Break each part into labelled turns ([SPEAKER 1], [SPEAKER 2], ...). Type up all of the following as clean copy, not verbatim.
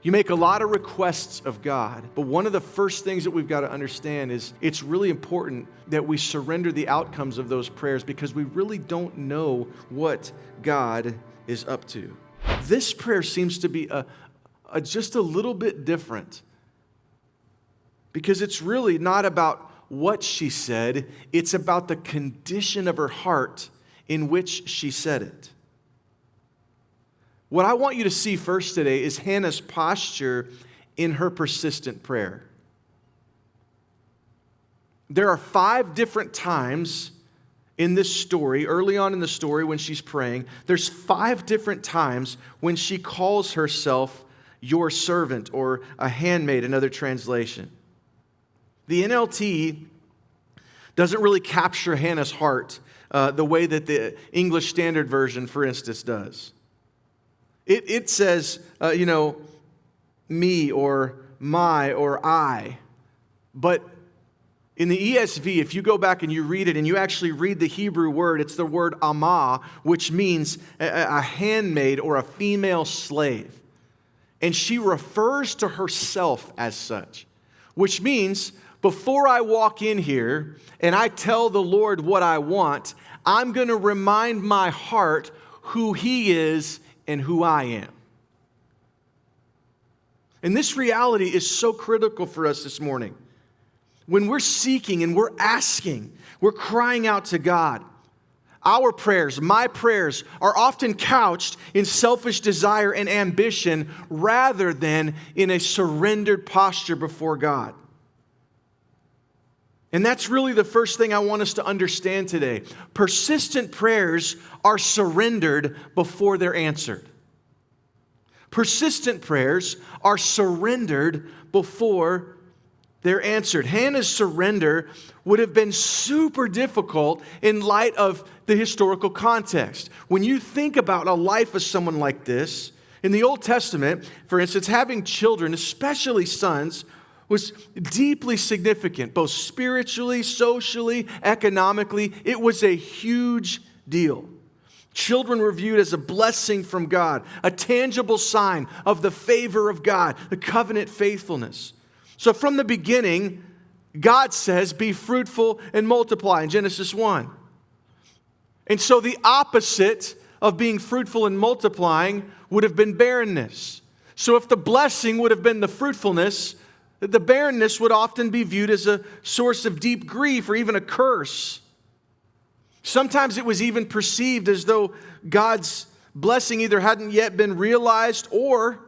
[SPEAKER 1] You make a lot of requests of God, but one of the first things that we've got to understand is it's really important that we surrender the outcomes of those prayers because we really don't know what God is up to. This prayer seems to be just a little bit different because it's really not about what she said, it's about the condition of her heart in which she said it. What I want you to see first today is Hannah's posture in her persistent prayer. There are 5 different times in this story, early on in the story when she's praying, there's 5 different times when she calls herself your servant or a handmaid, another translation. The NLT doesn't really capture Hannah's heart the way that the English Standard Version, for instance, does. It says, me or my or I. But in the ESV, if you go back and you read it and you actually read the Hebrew word, it's the word amah, which means a handmaid or a female slave. And she refers to herself as such, which means before I walk in here and I tell the Lord what I want, I'm going to remind my heart who He is and who I am. And this reality is so critical for us this morning. When we're seeking and we're asking, we're crying out to God, our prayers, my prayers, are often couched in selfish desire and ambition rather than in a surrendered posture before God. And that's really the first thing I want us to understand today. Persistent prayers are surrendered before they're answered. Persistent prayers are surrendered before they're answered. Hannah's surrender would have been super difficult in light of the historical context. When you think about a life of someone like this, in the Old Testament, for instance, having children, especially sons, was deeply significant, both spiritually, socially, economically. It was a huge deal. Children were viewed as a blessing from God, a tangible sign of the favor of God, the covenant faithfulness. So from the beginning, God says, be fruitful and multiply in Genesis 1. And so the opposite of being fruitful and multiplying would have been barrenness. So if the blessing would have been the fruitfulness, the barrenness would often be viewed as a source of deep grief or even a curse. Sometimes it was even perceived as though God's blessing either hadn't yet been realized or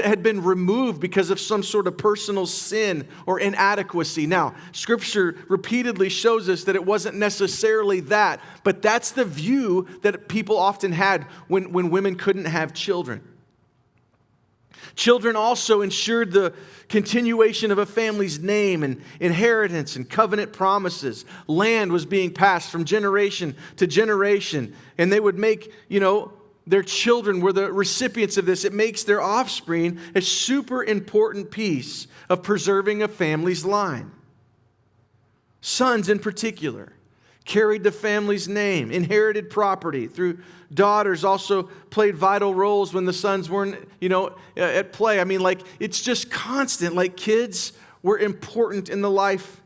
[SPEAKER 1] had been removed because of some sort of personal sin or inadequacy. Now, Scripture repeatedly shows us that it wasn't necessarily that, but that's the view that people often had when women couldn't have children. Children also ensured the continuation of a family's name and inheritance and covenant promises. Land was being passed from generation to generation, and they would make, their children were the recipients of this. It makes their offspring a super important piece of preserving a family's line. Sons in particular carried the family's name, inherited property through daughters, also played vital roles when the sons weren't, at play. It's just constant. Kids were important in the life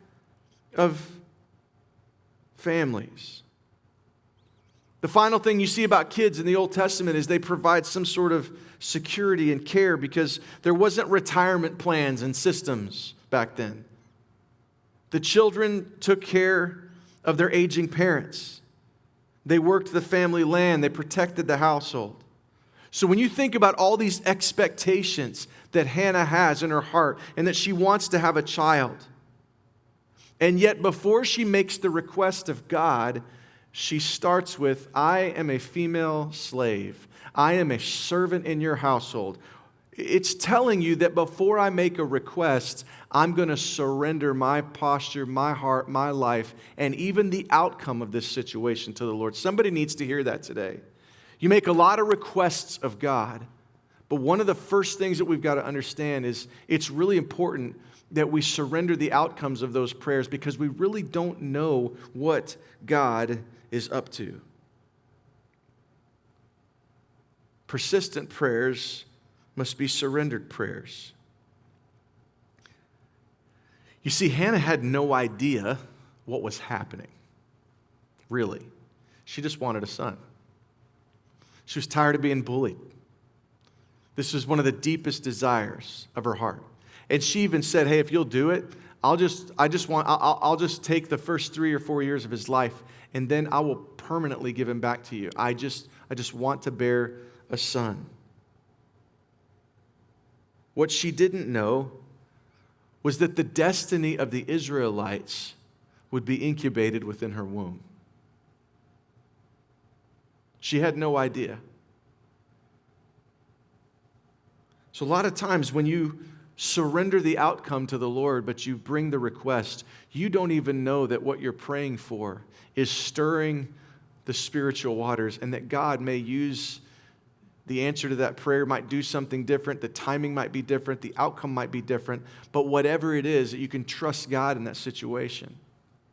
[SPEAKER 1] of families. The final thing you see about kids in the Old Testament is they provide some sort of security and care because there wasn't retirement plans and systems back then. The children took care of their aging parents. They worked the family land. They protected the household. So when you think about all these expectations that Hannah has in her heart and that she wants to have a child, and yet before she makes the request of God, she starts with, I am a female slave. I am a servant in your household. It's telling you that before I make a request, I'm going to surrender my posture, my heart, my life, and even the outcome of this situation to the Lord. Somebody needs to hear that today. You make a lot of requests of God, but one of the first things that we've got to understand is it's really important that we surrender the outcomes of those prayers because we really don't know what God is up to. Persistent prayers must be surrendered prayers. You see, Hannah had no idea what was happening, really. She just wanted a son. She was tired of being bullied. This was one of the deepest desires of her heart. And she even said, hey, if you'll do it, I'll just take the first 3 or 4 years of his life, and then I will permanently give him back to you. I just want to bear a son. What she didn't know was that the destiny of the Israelites would be incubated within her womb. She had no idea. So a lot of times when you surrender the outcome to the Lord, but you bring the request, you don't even know that what you're praying for is stirring the spiritual waters, and that God may use the answer to that prayer, might do something different, the timing might be different, the outcome might be different, but whatever it is, that you can trust God in that situation.